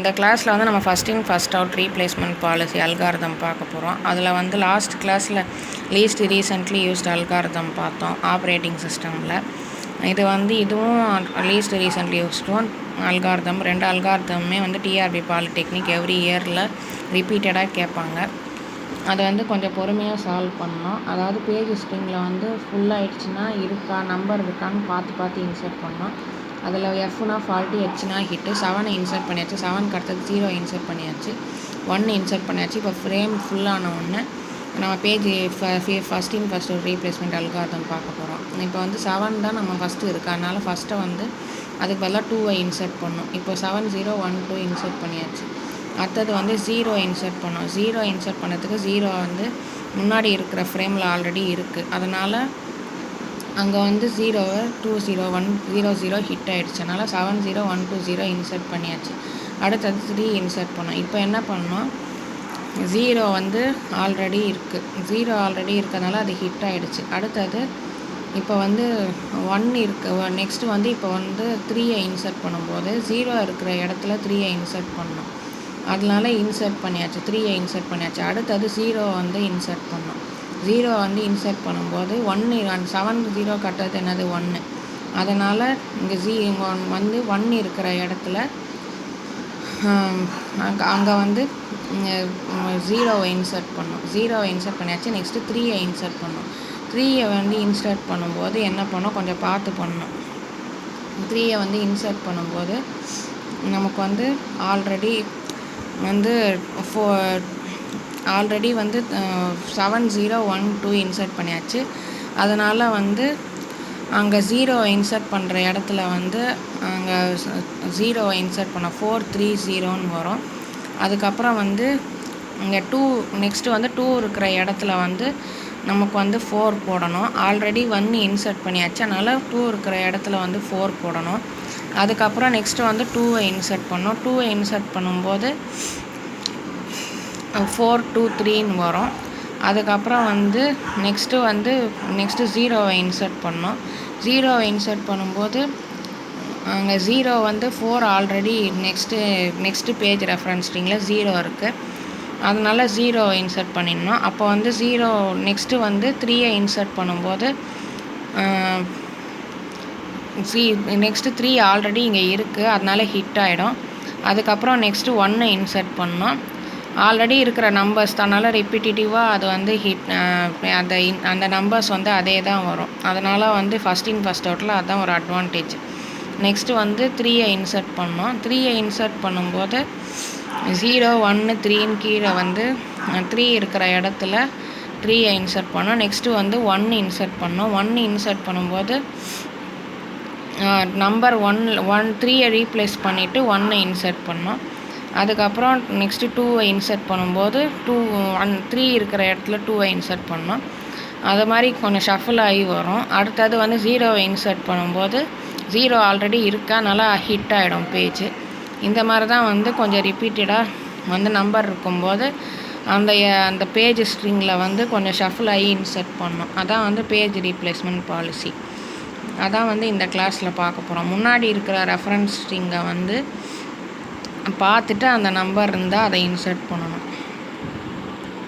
இந்த கிளாஸில் வந்து நம்ம first in first out replacement policy algorithm பார்க்க போகிறோம். அதில் வந்து லாஸ்ட் கிளாஸில் லீஸ்ட் ரீசெண்ட்லி யூஸ்ட் அல்காரிதம் பார்த்தோம் ஆப்ரேட்டிங் சிஸ்டமில். இதுவும் லீஸ்ட் ரீசெண்ட்லி யூஸ்டும் அல்காரிதம். ரெண்டு அல்காரிதமுமே வந்து டிஆர்பி பாலிடெக்னிக் எவ்ரி இயரில் ரிப்பீட்டடாக கேட்பாங்க. அதை வந்து கொஞ்சம் பொறுமையாக சால்வ் பண்ணணும். அதாவது பேஜ் ஸ்ட்ரிங்கில் வந்து ஃபுல்லாகிடுச்சுன்னா இருக்கா நம்பர் இருக்கான்னு பார்த்து இன்சர்ட் பண்ணணும். அதில் எஃப்னா ஃபால்ட்டி, ஹெச்னா ஹிட்டு. 7 இன்சர்ட் பண்ணியாச்சு, 7க்கு அடுத்தது 0 இன்சர்ட் பண்ணியாச்சு, 1 இன்சர்ட் பண்ணியாச்சு. இப்போ ஃப்ரேம் ஃபுல்லான ஒன்று நம்ம page first in first replacement algorithm பார்க்க போகிறோம். இப்போ வந்து 7 தான் நம்ம ஃபஸ்ட்டு இருக்குது, அதனால் ஃபஸ்ட்டை வந்து அதுக்கு பதிலாக 2ஐ இன்சர்ட் பண்ணணும். இப்போ 7 0 1 2 இன்சர்ட் பண்ணியாச்சு. அடுத்தது வந்து 0 இன்சர்ட் பண்ணோம். 0 இன்சர்ட் பண்ணதுக்கு 0 வந்து முன்னாடி இருக்கிற ஃப்ரேமில் ஆல்ரெடி இருக்குது, அதனால் அங்கே வந்து 0வை 2 0 1 0 0 ஹிட் ஆகிடுச்சு. அதனால் 7 0 1 2 0 இன்சர்ட் பண்ணியாச்சு. அடுத்தது 3 இன்சர்ட் பண்ணோம். இப்போ என்ன பண்ணோம், 0 வந்து ஆல்ரெடி இருக்குது, 0 ஆல்ரெடி இருக்கிறதுனால அது ஹிட் ஆகிடுச்சு. அடுத்தது இப்போ வந்து 1 இருக்குது. நெக்ஸ்ட்டு வந்து இப்போ வந்து 3ஐ இன்சர்ட் பண்ணும்போது 0 இருக்கிற இடத்துல 3ஐ இன்சர்ட் பண்ணோம், அதனால இன்சர்ட் பண்ணியாச்சு, 3ஐ இன்சர்ட் பண்ணியாச்சு. அடுத்தது 0 வந்து இன்சர்ட் பண்ணோம். 0 வந்து இன்சர்ட் பண்ணும்போது 1 7 0 கட்டுறது என்னது 1, அதனால் இங்கே வந்து 1 இருக்கிற இடத்துல அங்கே வந்து 0வை இன்சர்ட் பண்ணோம். 0வை இன்சர்ட் பண்ணியாச்சு. நெக்ஸ்ட்டு 3ஐ இன்சர்ட் பண்ணோம். 3ஐ வந்து இன்சர்ட் பண்ணும்போது என்ன பண்ணோம், கொஞ்சம் பார்த்து பண்ணோம். 3ஐ வந்து இன்சர்ட் பண்ணும்போது நமக்கு வந்து ஆல்ரெடி வந்து 7 0 1 2 இன்சர்ட் பண்ணியாச்சு. அதனால் வந்து அங்கே 0வை இன்சர்ட் பண்ணுற இடத்துல வந்து அங்கே 0வை இன்சர்ட் பண்ண 4 3 0ன்னு வரும். அதுக்கப்புறம் வந்து இங்கே 2 நெக்ஸ்ட்டு வந்து 2 இருக்கிற இடத்துல வந்து நமக்கு வந்து 4 போடணும். ஆல்ரெடி 1 இன்சர்ட் பண்ணியாச்சு, அதனால் 2 இருக்கிற இடத்துல வந்து 4 போடணும். அதுக்கப்புறம் நெக்ஸ்ட்டு வந்து 2ஐ இன்சர்ட் பண்ணோம். 2ஐ இன்சர்ட் பண்ணும்போது 4 2 3ன்னு வரும். அதுக்கப்புறம் வந்து நெக்ஸ்ட்டு 0வை இன்சர்ட் பண்ணோம். 0வை இன்சர்ட் பண்ணும்போது அங்கே 0 வந்து 4 ஆல்ரெடி நெக்ஸ்ட்டு பேஜ் ரெஃபரன்ஸ் ஸ்ட்ரிங்கில் 0 இருக்குது, அதனால் 0வை இன்சர்ட் பண்ணிடணும். அப்போ வந்து 0 நெக்ஸ்ட்டு வந்து 3ஐ இன்சர்ட் பண்ணும்போது நெக்ஸ்ட்டு 3 ஆல்ரெடி இங்கே இருக்குது, அதனால் ஹிட் ஆகிடும். அதுக்கப்புறம் நெக்ஸ்ட்டு 1ஐ இன்சர்ட் பண்ணோம். ஆல்ரெடி இருக்கிற நம்பர்ஸ் அதனால் ரிப்பீட்டிவாக அது வந்து அந்த நம்பர்ஸ் வந்து அதே தான் வரும். அதனால் வந்து ஃபஸ்ட் இன் ஃபஸ்ட் அவுட்டில் அதுதான் ஒரு அட்வான்டேஜ். நெக்ஸ்ட்டு வந்து 3ஐ இன்சர்ட் பண்ணோம். 3ஐ இன்சர்ட் பண்ணும்போது 0 1 3ன்னு கீழே வந்து 3 இருக்கிற இடத்துல 3ஐ இன்சர்ட் பண்ணோம். நெக்ஸ்ட்டு வந்து 1 இன்சர்ட் பண்ணோம். 1 இன்சர்ட் பண்ணும்போது நம்பர் 3ஐ ரீப்ளேஸ் பண்ணிவிட்டு 1ஐ இன்சர்ட் பண்ணோம். அதுக்கப்புறம் நெக்ஸ்ட்டு 2ஐ இன்சர்ட் பண்ணும்போது 3 இருக்கிற இடத்துல 2ஐ இன்சர்ட் பண்ணோம். அது மாதிரி கொஞ்சம் ஷஃபிள் ஆகி வரும். அடுத்தது வந்து 0வை இன்சர்ட் பண்ணும்போது 0 ஆல்ரெடி இருக்கா, நல்லா ஹிட் ஆகிடும் பேஜ். இந்த மாதிரி தான் வந்து கொஞ்சம் ரிப்பீட்டடாக வந்து நம்பர் இருக்கும்போது அந்த பேஜ் ஸ்ட்ரிங்கில் வந்து கொஞ்சம் ஷஃபிள் ஆகி இன்சர்ட் பண்ணோம். அதான் வந்து பேஜ் ரீப்ளேஸ்மெண்ட் பாலிசி. அதான் வந்து இந்த கிளாஸில் பார்க்க போகிறோம். முன்னாடி இருக்கிற ரெஃபரன்ஸ் ஸ்ட்ரிங்கை வந்து பார்த்துட்டு அந்த நம்பர் இருந்தால் அதை இன்சர்ட் பண்ணணும்.